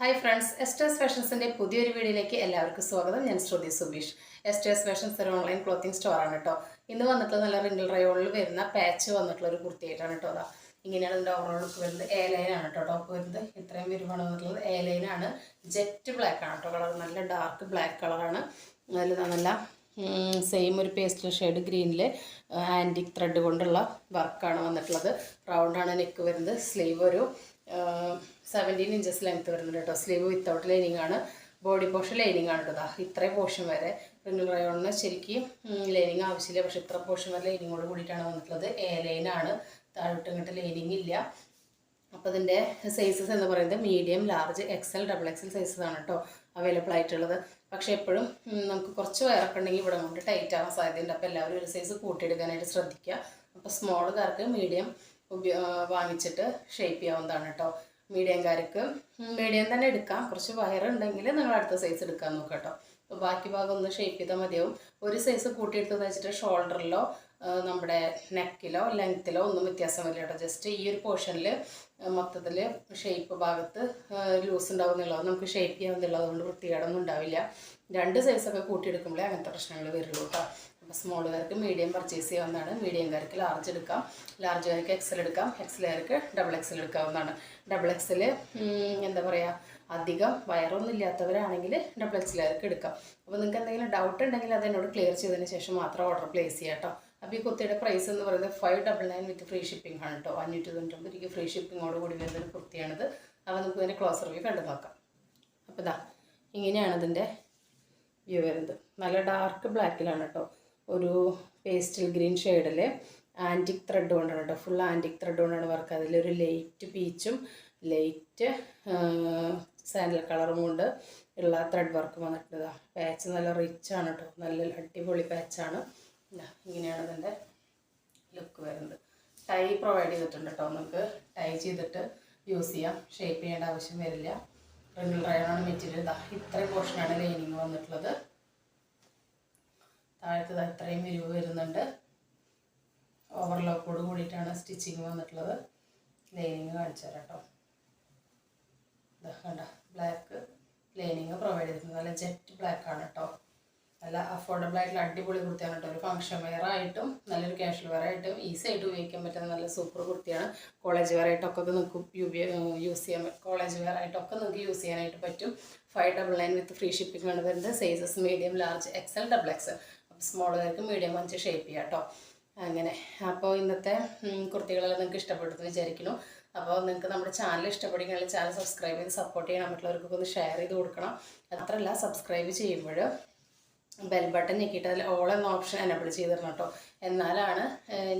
Hi friends, എസ്റ്റേഴ്സ് ഫാഷൻസിൻ്റെ പുതിയൊരു വീഡിയോയിലേക്ക് എല്ലാവർക്കും സ്വാഗതം. ഞാൻ ശ്രുതി സുബീഷ്. എസ്റ്റേഴ്സ് ഫാഷൻസ് ഒരു ഓൺലൈൻ ക്ലോത്തിങ് സ്റ്റോറാണ് കേട്ടോ. ഇന്ന് വന്നിട്ടുള്ള നല്ല റിംഗിൾ റയോണിൽ വരുന്ന പാച്ച് വന്നിട്ടുള്ള ഒരു കുർത്തിയായിട്ടാണ് കേട്ടോ. അതാ ഇങ്ങനെയാണ് ഇതിൻ്റെ ഓവറോൾ ലുക്ക് വരുന്നത്. എ ലൈനാണ് കേട്ടോ ടോപ്പ് വരുന്നത്. ഇത്രയും വരുവാണ് വന്നിട്ടുള്ളത്. എ ലൈനാണ്, ജെറ്റ് ബ്ലാക്ക് ആണ് കേട്ടോ കളർ. നല്ല ഡാർക്ക് ബ്ലാക്ക് കളറാണ്. നല്ല സെയിം ഒരു പേസ്റ്റൽ ഷെയ്ഡ് ഗ്രീനിൽ ആൻറ്റിക് ത്രെഡ് കൊണ്ടുള്ള വർക്കാണ് വന്നിട്ടുള്ളത്. റൗണ്ടാണ് നെക്ക് വരുന്നത്. സ്ലീവ് ഒരു 17 ഇഞ്ചസ് ലെങ്ത് വരുന്നുണ്ട് കേട്ടോ. സ്ലീവ് വിത്തൗട്ട് ലൈനിങ് ആണ്. ബോഡി പോർഷൻ ലൈനിങ് ആണ് കേട്ടോ. ഇത്രയും പോർഷൻ വരെ റിംഗിൾ റയോണിന് ശരിക്കും ലൈനിങ് ആവശ്യമില്ല, പക്ഷേ ഇത്ര പോർഷൻ വരെ ലൈനിങ്ങോട് കൂടിയിട്ടാണ് വന്നിട്ടുള്ളത്. എ ലൈനാണ്, താഴോട്ട് ഇങ്ങോട്ട് ലൈനിങ് ഇല്ല. അപ്പോൾ ഇതിൻ്റെ സൈസസ് എന്ന് പറയുന്നത് medium, large, XL, double XL sizes ആണ് കേട്ടോ അവൈലബിൾ ആയിട്ടുള്ളത്. പക്ഷേ എപ്പോഴും നമുക്ക് കുറച്ച് വയറൊക്കെ ഉണ്ടെങ്കിൽ ഇവിടെ കൊണ്ട് ടൈറ്റ് ആവാൻ സാധ്യതയുണ്ട്. അപ്പോൾ എല്ലാവരും ഒരു സൈസ് കൂട്ടിയെടുക്കാനായിട്ട് ശ്രദ്ധിക്കുക. അപ്പോൾ സ്മോളുകാർക്ക് മീഡിയം വാങ്ങിച്ചിട്ട് ഷേപ്പ് ചെയ്യാവുന്നതാണ് കേട്ടോ. മീഡിയംകാർക്ക് മീഡിയം തന്നെ എടുക്കാം. കുറച്ച് വയറുണ്ടെങ്കിൽ നിങ്ങൾ അടുത്ത സൈസ് എടുക്കാൻ നോക്കാം കേട്ടോ. അപ്പോൾ ബാക്കി ഭാഗം ഒന്ന് ഷേപ്പ് ചെയ്താൽ മതിയാവും. ഒരു സൈസ് കൂട്ടിയെടുത്ത് വെച്ചിട്ട് ഷോൾഡറിലോ നമ്മുടെ നെക്കിലോ ലെങ്ത്തിലോ ഒന്നും വ്യത്യാസം വരില്ല കേട്ടോ. ജസ്റ്റ് ഈ ഒരു പോർഷനിൽ മൊത്തത്തിൽ ഷേപ്പ് ഭാഗത്ത് ലൂസ് ഉണ്ടാവുന്നുള്ളത് നമുക്ക് ഷേപ്പ് ചെയ്യാവുന്നുള്ളത് കൊണ്ട് വൃത്തികേടൊന്നും ഉണ്ടാവില്ല. രണ്ട് സൈസൊക്കെ കൂട്ടിയെടുക്കുമ്പോഴേ അങ്ങനത്തെ പ്രശ്നങ്ങൾ വരുള്ളൂ കേട്ടോ. അപ്പോൾ സ്മോളുകാർക്ക് മീഡിയം പർച്ചേസ് ചെയ്യാവുന്നതാണ്. മീഡിയംകാർക്ക് ലാർജ് എടുക്കാം, ലാർജുകാർക്ക് എക്സൽ എടുക്കാം, എക്സലുകാർക്ക് ഡബിൾ എക്സൽ എടുക്കാവുന്നതാണ്. ഡബിൾ എക്സൽ എന്താ പറയുക, അധികം വയറൊന്നും ഇല്ലാത്തവരാണെങ്കിൽ ഡബിൾ എക്സലുകാർക്ക് എടുക്കാം. അപ്പോൾ നിങ്ങൾക്ക് എന്തെങ്കിലും ഡൗട്ട് ഉണ്ടെങ്കിൽ അത് എന്നോട് ക്ലിയർ ചെയ്തതിന് ശേഷം മാത്രം ഓർഡർ പ്ലേസ് ചെയ്യാം കേട്ടോ. അപ്പോൾ ഈ കുർത്തിയുടെ പ്രൈസ് എന്ന് പറയുന്നത് 599 വിത്ത് ഫ്രീ ഷിപ്പിംഗ് ആണ് കേട്ടോ. 599 രൂപയ്ക്ക് ഫ്രീ ഷിപ്പിങ്ങോട് കൂടി വരുന്നൊരു കുർത്തിയാണിത്. അപ്പോൾ നമുക്ക് ഇതിൻ്റെ ക്ലോസർ വ്യൂ കണ്ടു നോക്കാം. അപ്പോൾ ഇതാ ഇങ്ങനെയാണ് ഇതിൻ്റെ വ്യൂ വരുന്നത്. നല്ല ഡാർക്ക് ബ്ലാക്കിലാണ് കേട്ടോ. ഒരു പേസ്റ്റൽ ഗ്രീൻ ഷെയ്ഡിൽ ആൻറ്റിക് ത്രെഡ് കൊണ്ടാണ് കേട്ടോ. ഫുൾ ആൻറ്റിക് ത്രെഡ് കൊണ്ടാണ് വർക്ക്. അതിലൊരു ലൈറ്റ് പീച്ചും ലൈറ്റ് സാൻഡൽ കളറും കൊണ്ട് ഉള്ള ത്രെഡ് വർക്ക് വന്നിട്ടുണ്ട്. പാച്ച് നല്ല റിച്ച് ആണ് കേട്ടോ. നല്ല അടിപൊളി പാച്ചാണ്. ഇങ്ങനെയാണ് ഇതിൻ്റെ ലുക്ക് വരുന്നത്. ടൈ പ്രൊവൈഡ് ചെയ്തിട്ടുണ്ട് കേട്ടോ. നമുക്ക് ടൈ ചെയ്തിട്ട് യൂസ് ചെയ്യാം. ഷേപ്പ് ചെയ്യേണ്ട ആവശ്യം വരില്ല. റിംഗിൾ റയോണാണ് മെറ്റീരിയൽ. ഇത്രയും പോർഷനാണ് ലൈനിങ് വന്നിട്ടുള്ളത്. താഴത്ത് ഇത്രയും വിരിവ് വരുന്നുണ്ട്. ഓവർലോക്കോട് കൂടിയിട്ടാണ് സ്റ്റിച്ചിങ് വന്നിട്ടുള്ളത്. ലൈനിങ് കാണിച്ചു തരാം കേട്ടോ. കണ്ട ബ്ലാക്ക് ലൈനിങ് പ്രൊവൈഡ് ചെയ്തിട്ടുണ്ട്. നല്ല ജെറ്റ് ബ്ലാക്ക് ആണ് കേട്ടോ. നല്ല അഫോർഡബിൾ ആയിട്ടുള്ള അടിപൊളി കുർത്തിയാണ് കേട്ടോ. ഒരു ഫംഗ്ഷൻ വെയർ ആയിട്ടും നല്ലൊരു കാഷ്വൽ വെയർ ആയിട്ടും ഈസി ആയിട്ട് ഉപയോഗിക്കാൻ പറ്റുന്ന നല്ല സൂപ്പർ കുർത്തിയാണ്. കോളേജ് വെയർ ആയിട്ടൊക്കെ നിങ്ങൾക്ക് യൂസ് ചെയ്യാൻ പറ്റും. കോളേജ് വെയർ ആയിട്ടൊക്കെ നിങ്ങൾക്ക് യൂസ് ചെയ്യാനായിട്ട് പറ്റും. 599 വിത്ത് ഫ്രീ ഷിപ്പിംഗ് ആണ് വരുന്നത്. Sizes medium, large, XL, double XL. സ്മോളുകാർക്ക് മീഡിയം വാങ്ങിച്ച് ഷേപ്പ് ചെയ്യാം കേട്ടോ. അങ്ങനെ അപ്പോൾ ഇന്നത്തെ കുർത്തികളെല്ലാം നിങ്ങൾക്ക് ഇഷ്ടപ്പെട്ടെന്ന് വിചാരിക്കുന്നു. അപ്പോൾ നിങ്ങൾക്ക് നമ്മുടെ ചാനൽ ഇഷ്ടപ്പെടുകയാണെങ്കിൽ ചാനൽ സബ്സ്ക്രൈബ് ചെയ്ത് സപ്പോർട്ട് ചെയ്യണം. മറ്റുള്ളവർക്കൊക്കെ ഒന്ന് ഷെയർ ചെയ്ത് കൊടുക്കണം. മാത്രമല്ല സബ്സ്ക്രൈബ് ചെയ്യുമ്പോൾ ബെൽ ബട്ടൺ ഞെക്കിയിട്ട് അതിൽ ഓൾ എന്ന ഓപ്ഷൻ എനേബിൾ ചെയ്ത് തരണം കേട്ടോ. എന്നാലാണ്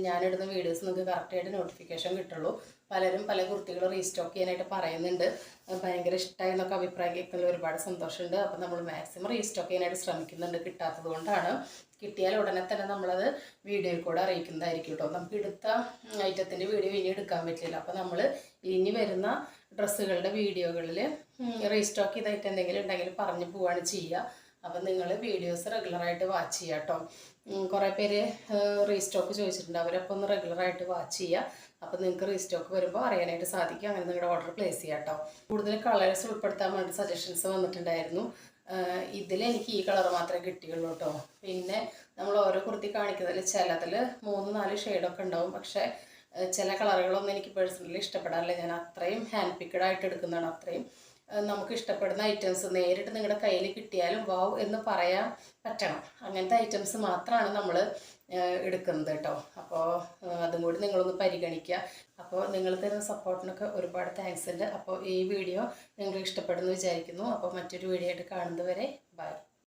ഞാനിടുന്ന വീഡിയോസ് നിങ്ങൾക്ക് കറക്റ്റായിട്ട് നോട്ടിഫിക്കേഷൻ കിട്ടുള്ളൂ. പലരും പല കുർത്തികൾ റീസ്റ്റോക്ക് ചെയ്യാനായിട്ട് പറയുന്നുണ്ട്. ഭയങ്കര ഇഷ്ടമായി എന്നൊക്കെ അഭിപ്രായം കേൾക്കുന്ന ഒരുപാട് സന്തോഷമുണ്ട്. അപ്പോൾ നമ്മൾ മാക്സിമം റീസ്റ്റോക്ക് ചെയ്യാനായിട്ട് ശ്രമിക്കുന്നുണ്ട്. കിട്ടാത്തത് കൊണ്ടാണ്. കിട്ടിയാൽ ഉടനെ തന്നെ നമ്മളത് വീഡിയോയിൽ കൂടെ അറിയിക്കുന്നതായിരിക്കും കേട്ടോ. നമുക്ക് എടുത്ത ഐറ്റത്തിൻ്റെ വീഡിയോ ഇനി എടുക്കാൻ പറ്റില്ല. അപ്പോൾ നമ്മൾ ഇനി വരുന്ന ഡ്രസ്സുകളുടെ വീഡിയോകളിൽ റീസ്റ്റോക്ക് ചെയ്ത ഐറ്റം എന്തെങ്കിലും ഉണ്ടെങ്കിൽ പറഞ്ഞു പോവുകയാണ് ചെയ്യുക. അപ്പം നിങ്ങൾ വീഡിയോസ് റെഗുലറായിട്ട് വാച്ച് ചെയ്യുക കേട്ടോ. കുറേ പേര് റീസ്റ്റോക്ക് ചോദിച്ചിട്ടുണ്ട്. അവരപ്പോൾ ഒന്ന് റെഗുലറായിട്ട് വാച്ച് ചെയ്യുക. അപ്പോൾ നിങ്ങൾക്ക് റീസ്റ്റോക്ക് വരുമ്പോൾ അറിയാനായിട്ട് സാധിക്കും. അങ്ങനെ നിങ്ങളുടെ ഓർഡർ പ്ലേസ് ചെയ്യാം കേട്ടോ. കൂടുതൽ കളേഴ്സ് ഉൾപ്പെടുത്താൻ വേണ്ടി സജഷൻസ് വന്നിട്ടുണ്ടായിരുന്നു. ഇതിലെനിക്ക് ഈ കളർ മാത്രമേ കിട്ടിയുള്ളൂ കേട്ടോ. പിന്നെ നമ്മൾ ഓരോ കുർത്തി കാണിക്കുന്നതിൽ ചിലതിൽ 3-4 ഷെയ്ഡൊക്കെ ഉണ്ടാവും. പക്ഷേ ചില കളറുകളൊന്നും എനിക്ക് പേഴ്സണലി ഇഷ്ടപ്പെടാറില്ല. ഞാൻ അത്രയും ഹാൻഡ് പിക്കഡ് ആയിട്ട് എടുക്കുന്നതാണ്. അത്രയും നമുക്ക് ഇഷ്ടപ്പെടുന്ന ഐറ്റംസ് നേരിട്ട് നിങ്ങളുടെ കയ്യിൽ കിട്ടിയാലും വാവ് എന്ന് പറയാൻ പറ്റണം. അങ്ങനത്തെ ഐറ്റംസ് മാത്രമാണ് നമ്മൾ എടുക്കുന്നത് കേട്ടോ. അപ്പോൾ അതും കൂടി നിങ്ങളൊന്ന് പരിഗണിക്കുക. അപ്പോൾ നിങ്ങൾ തരുന്ന സപ്പോർട്ടിനൊക്കെ ഒരുപാട് താങ്ക്സ് ഉണ്ട്. അപ്പോൾ ഈ വീഡിയോ നിങ്ങൾക്ക് ഇഷ്ടപ്പെടുന്നു വിചാരിക്കുന്നു. അപ്പോൾ മറ്റൊരു വീഡിയോ ആയിട്ട് കാണുന്നത് വരെ ബൈ.